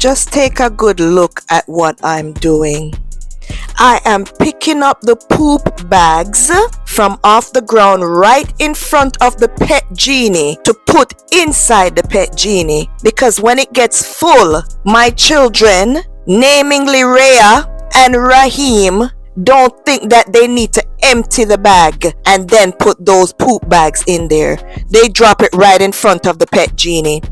Just take a good look at what I'm doing. I am picking up the poop bags from off the ground right in front of the pet genie to put inside the pet genie, because when it gets full, my children, namely Rhea and Raheem, don't think that they need to empty the bag and then put those poop bags in there. They drop it right in front of the pet genie.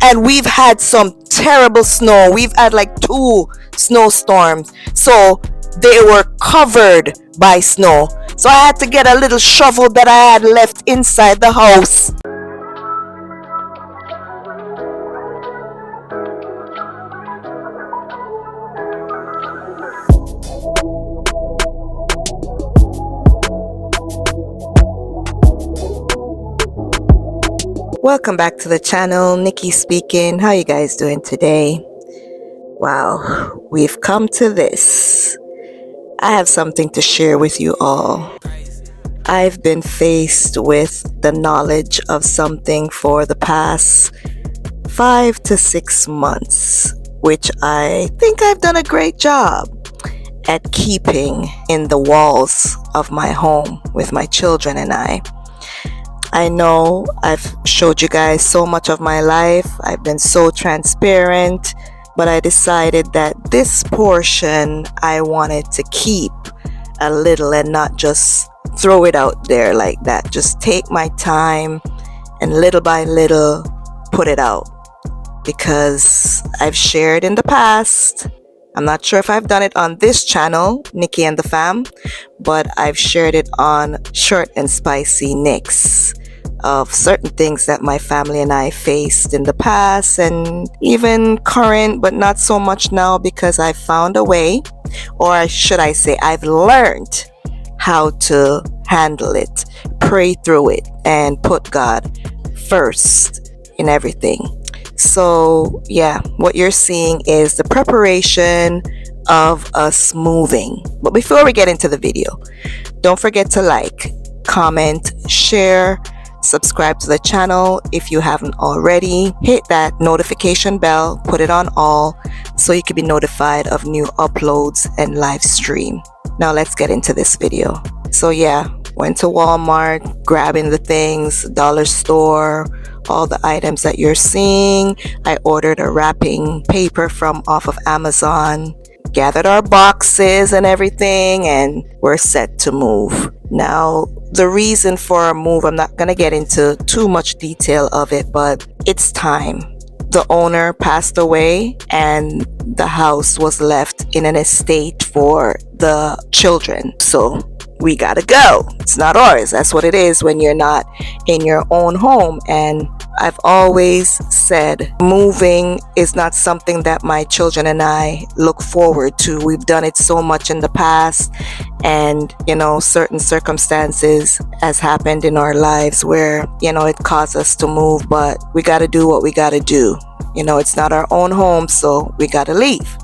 And we've had some terrible snow. We've had like 2 snowstorms. So they were covered by snow. So I had to get a little shovel that I had left inside the house. Welcome back to the channel. Nikki speaking. How you guys doing today? Wow, we've come to this. I have something to share with you all. I've been faced with the knowledge of something for the past 5 to 6 months, which I think I've done a great job at keeping in the walls of my home with my children and I. I know I've showed you guys so much of my life. I've been so transparent, but I decided that this portion I wanted to keep a little and not just throw it out there like that. Just take my time and little by little put it out, because I've shared in the past. I'm not sure if I've done it on this channel, Nikki and the Fam, but I've shared it on Short and Spicy Nicks of certain things that my family and I faced in the past, and even current, but not so much now, because I've found a way, or should I say I've learned how to handle it, pray through it, and put God first in everything. So yeah, what you're seeing is the preparation of us moving. But before we get into the video, don't forget to like, comment, share, subscribe to the channel if you haven't already. Hit that notification bell, put it on all, so you can be notified of new uploads and live stream. Now let's get into this video. So yeah, went to Walmart, grabbing the things, dollar store, all the items that you're seeing. I ordered a wrapping paper from off of Amazon, gathered our boxes and everything, and we're set to move. Now, the reason for our move, I'm not going to get into too much detail of it, but it's time. The owner passed away and the house was left in an estate for the children. So we gotta go. It's not ours. That's what it is when you're not in your own home. And I've always said moving is not something that my children and I look forward to. We've done it so much in the past, and certain circumstances has happened in our lives where it caused us to move, but we got to do what we got to do. It's not our own home, so we got to leave.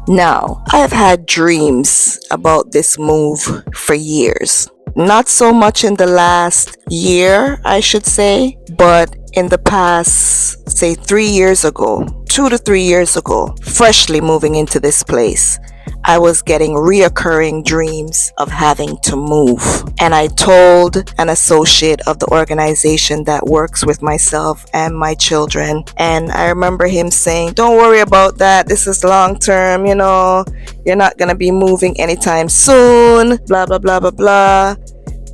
Now, I've had dreams about this move for years. Not so much in the last year, I should say, but in the past, say 3 years ago, 2 to 3 years ago, freshly moving into this place, I was getting reoccurring dreams of having to move. And I told an associate of the organization that works with myself and my children. And I remember him saying, don't worry about that. This is long term, you're not going to be moving anytime soon, blah, blah, blah, blah, blah.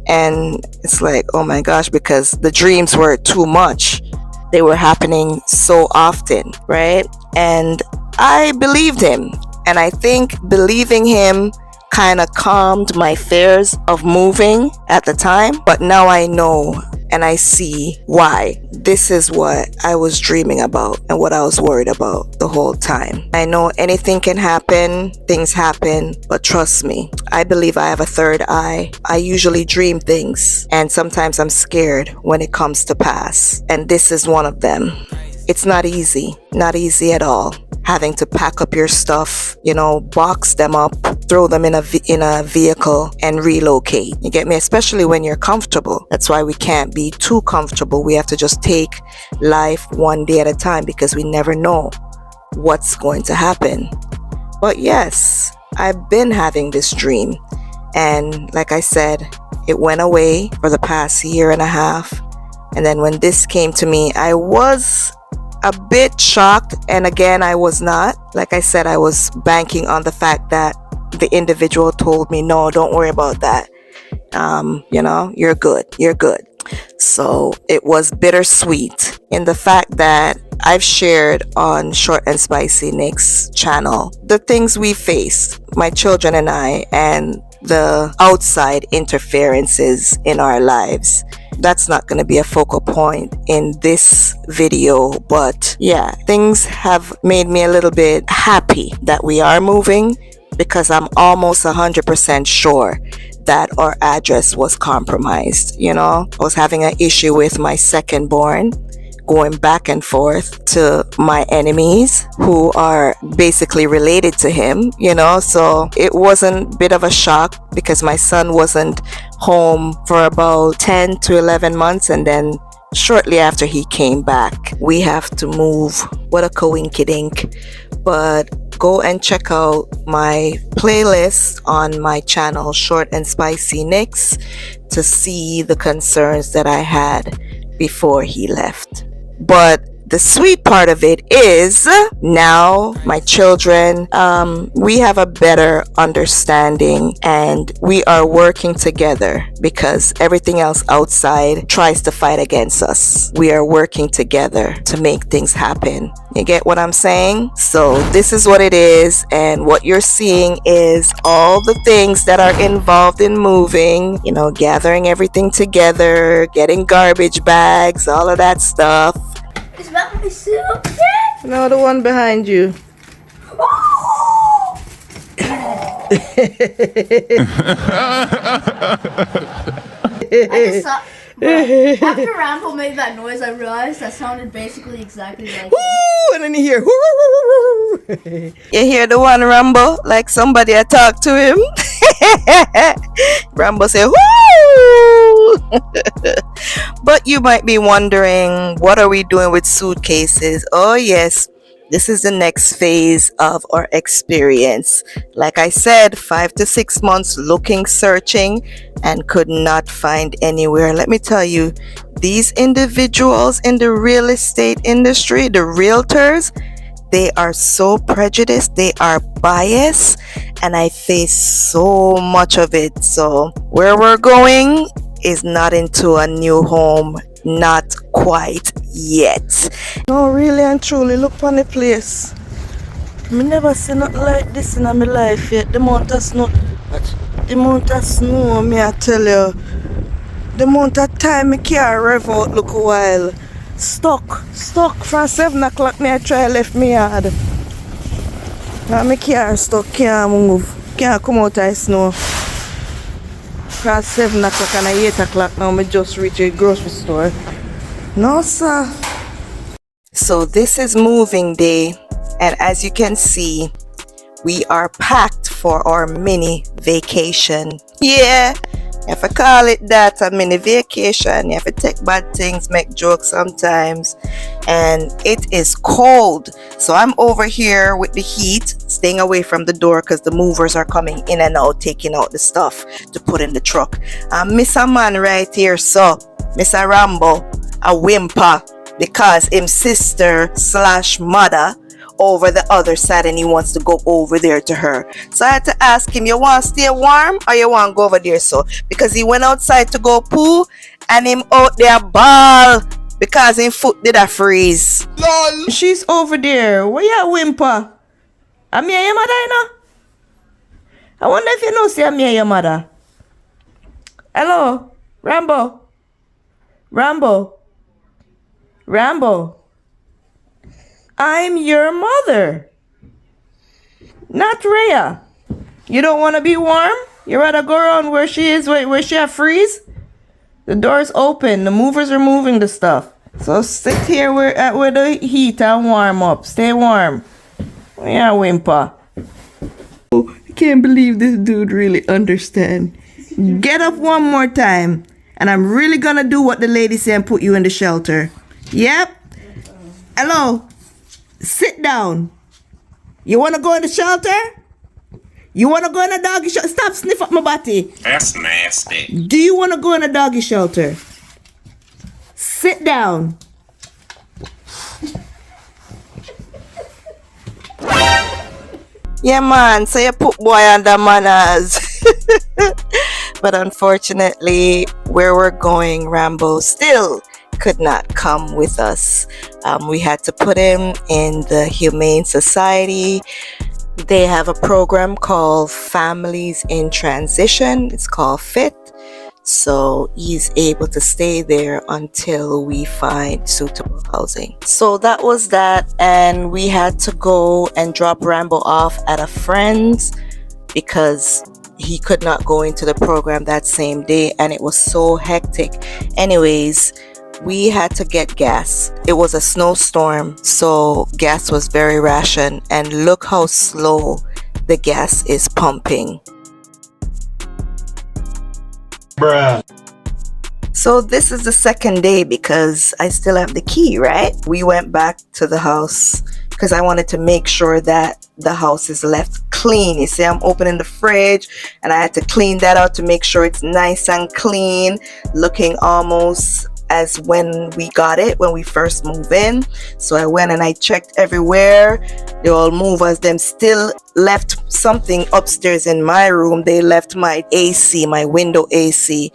And it's like, oh my gosh, because the dreams were too much. They were happening so often, right? And I believed him. And I think believing him kind of calmed my fears of moving at the time. But now I know and I see why. This is what I was dreaming about and what I was worried about the whole time. I know anything can happen, things happen, but trust me, I believe I have a third eye. I usually dream things, and sometimes I'm scared when it comes to pass. And this is one of them. It's not easy at all. Having to pack up your stuff, box them up, throw them in a vehicle and relocate. You get me? Especially when you're comfortable. That's why we can't be too comfortable. We have to just take life one day at a time, because we never know. what's going to happen. But yes, I've been having this dream. And like I said, it went away for the past year and a half. And then when this came to me, I was a bit shocked. And again, I was not. Like I said, I was banking on the fact that the individual told me, no, don't worry about that. You're good. So it was bittersweet in the fact that I've shared on Short and Spicy Nick's channel the things we faced, my children and I, and the outside interferences in our lives. That's not going to be a focal point in this video, but yeah, things have made me a little bit happy that we are moving, because I'm almost 100% sure that our address was compromised. I was having an issue with my second born, going back and forth to my enemies who are basically related to him, so it wasn't a bit of a shock because my son wasn't home for about 10 to 11 months, and then shortly after he came back, we have to move. What a coinkydink. But go and check out my playlist on my channel, Short and Spicy Nicks, to see the concerns that I had before he left. But the sweet part of it is now my children, we have a better understanding, and we are working together because everything else outside tries to fight against us. We are working together to make things happen. You get what I'm saying? So this is what it is, and what you're seeing is all the things that are involved in moving, gathering everything together, getting garbage bags, all of that stuff. Is that my soup? No, the one behind you. Oh! I just saw. After Rambo made that noise, I realized that sounded basically exactly like. Woo! And then you hear. Woo! You hear the one Rambo, like somebody I talk to him. Rambo say, woo! But you might be wondering, what are we doing with suitcases? Oh yes, this is the next phase of our experience. Like I said, 5 to 6 months looking, searching, and could not find anywhere. Let me tell you, these individuals in the real estate industry, the realtors, they are so prejudiced, they are biased, and I face so much of it. So where we're going is not into a new home, not quite yet. No, really and truly, look on the place. Me never seen nothing like this in my life yet. The amount of snow, me I tell you. The amount of time me can't rev out look a while. Stuck from 7 o'clock me I try left me yard. Now me car stuck, can't move, can't come out of snow. From 7 o'clock and 8 o'clock now me just reach a grocery store. No sir. So this is moving day, and as you can see, we are packed for our mini vacation. Yeah, you have to call it that, a mini vacation. You have to take bad things, make jokes sometimes. And it is cold. So I'm over here with the heat, staying away from the door because the movers are coming in and out, taking out the stuff to put in the truck. Miss a man right here, so Mr. Rambo, a whimper, because him sister / mother over the other side, and he wants to go over there to her. So I had to ask him, you want to stay warm or you want to go over there? So because he went outside to go poo, and him out there ball because his foot did a freeze. Lol. She's over there. Where you whimper? I'm here your mother, you know? I wonder if you know say I'm here your mother. Hello? Rambo? I'm your mother, not Rhea. You don't want to be warm? You rather go around where she is, where she have freeze? The door's open. The movers are moving the stuff. So sit here where the heat and warm up. Stay warm. Yeah, whimper. Oh, I can't believe this dude really understand. Get up one more time, and I'm really gonna do what the lady said and put you in the shelter. Yep. Hello. Sit down. You want to go in the shelter? You want to go in a doggy shelter? Stop sniff up my body. That's nasty. Do you want to go in a doggy shelter? Sit down. Yeah, man. So you put boy under manners. But unfortunately, where we're going, Rambo still could not come with us. We had to put him in the Humane Society. They have a program called Families in Transition. It's called FIT. So he's able to stay there until we find suitable housing. So that was that, and we had to go and drop Rambo off at a friend's because he could not go into the program that same day, and it was so hectic. Anyways, we had to get gas. It was a snowstorm, so gas was very ration, and look how slow the gas is pumping. Bruh. So this is the second day because I still have the key, right? We went back to the house because I wanted to make sure that the house is left clean. You see, I'm opening the fridge and I had to clean that out to make sure it's nice and clean, looking almost as when we got it, when we first moved in. So I went and I checked everywhere. The old movers, them still left something upstairs in my room. They left my AC, my window AC.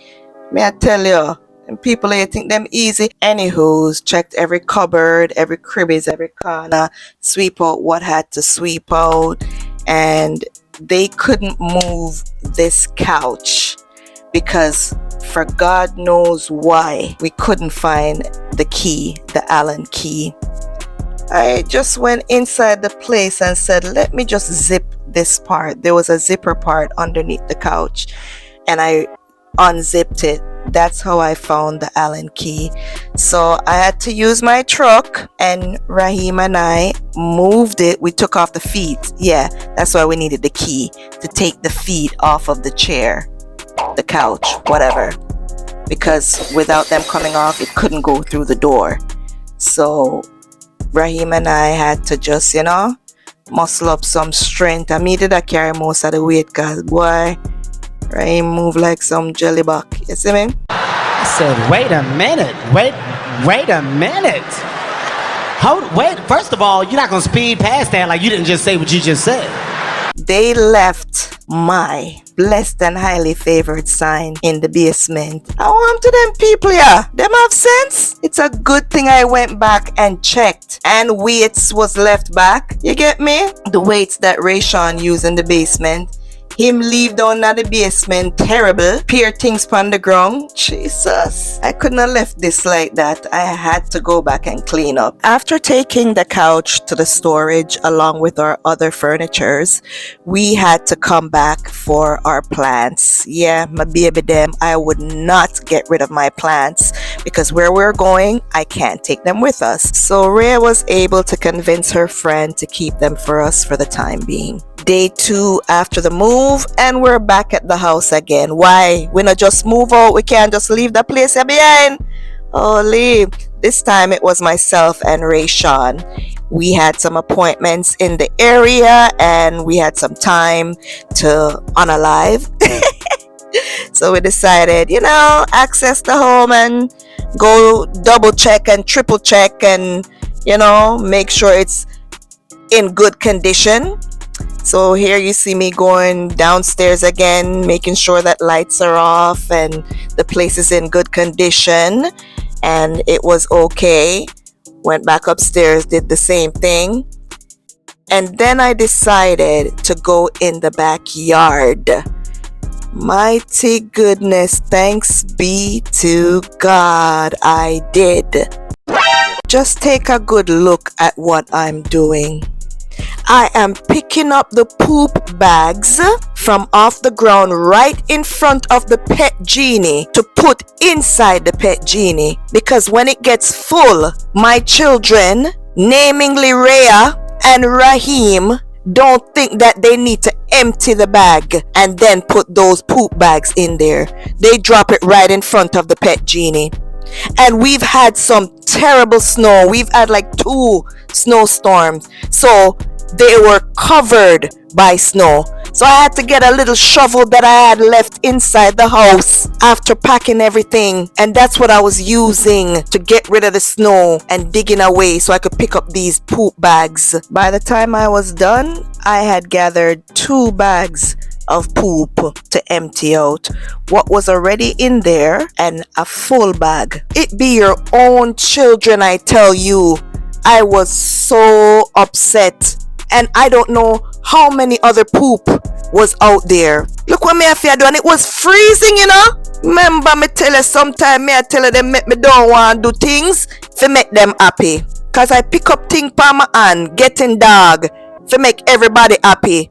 May I tell you, and people here think them easy. Anywho's, checked every cupboard, every cribbies, every corner, sweep out what had to sweep out. And they couldn't move this couch because for God knows why we couldn't find the key, the Allen key. I just went inside the place and said, let me just zip this part. There was a zipper part underneath the couch and I unzipped it. That's how I found the Allen key. So I had to use my truck, and Raheem and I moved it. We took off the feet. Yeah, that's why we needed the key, to take the feet off of the chair, the couch, whatever, because without them coming off, it couldn't go through the door. So Raheem and I had to just, muscle up some strength. I needed to carry most of the weight because, boy, Raheem move like some jellybuck. You see me? I said, wait a minute. Wait a minute. Wait, first of all, you're not going to speed past that like you didn't just say what you just said. They left my blessed and highly favored sign in the basement. I want to them people, yeah. Them have sense. It's a good thing I went back and checked, and weights was left back. You get me? The weights that Rayshawn used in the basement. Him leave down at the basement, terrible. Peer things on the ground. Jesus. I couldn't have left this like that. I had to go back and clean up. After taking the couch to the storage along with our other furnitures, we had to come back for our plants. Yeah, my baby them, I would not get rid of my plants because where we're going, I can't take them with us. So Rhea was able to convince her friend to keep them for us for the time being. Day 2 after the move, and we're back at the house again. Why? We not just move out. We can't just leave the place here behind. Oh, leave. This time it was myself and Rayshawn. We had some appointments in the area and we had some time to unalive. So we decided, access the home and go double check and triple check and, make sure it's in good condition. So here you see me going downstairs again, making sure that lights are off and the place is in good condition. And it was okay. Went back upstairs, did the same thing. And then I decided to go in the backyard. Mighty goodness, thanks be to God, I did. Just take a good look at what I'm doing. I am picking up the poop bags from off the ground right in front of the pet genie to put inside the pet genie, because when it gets full, my children, namely Rhea and Raheem, don't think that they need to empty the bag and then put those poop bags in there. They drop it right in front of the pet genie. And we've had some terrible snow. We've had like 2 snowstorms. So they were covered by snow. So I had to get a little shovel that I had left inside the house after packing everything. And that's what I was using to get rid of the snow and digging away so I could pick up these poop bags. By the time I was done, I had gathered 2 bags of poop to empty out what was already in there and a full bag. It be your own children, I tell you. I was so upset, and I don't know how many other poop was out there. Look what me have to do, and it was freezing, you know. Remember me tell you sometime me I tell you them make me don't want to do things to make them happy. Cause I pick up thing pa my hand, getting dog to make everybody happy.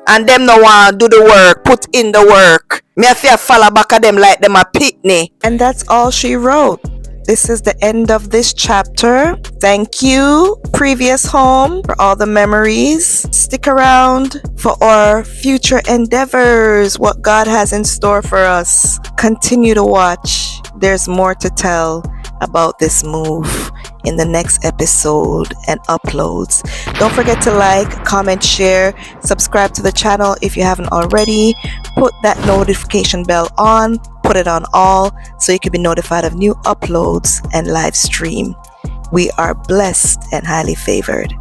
And them no want do the work, put in the work. Me have to follow back at them like them a pitney. And that's all she wrote. This is the end of this chapter. Thank you, previous home, for all the memories. Stick around for our future endeavors, what God has in store for us. Continue to watch. There's more to tell about this move in the next episode and uploads. Don't forget to like, comment, share, subscribe to the channel if you haven't already. Put that notification bell on, put it on all so you can be notified of new uploads and live stream. We are blessed and highly favored.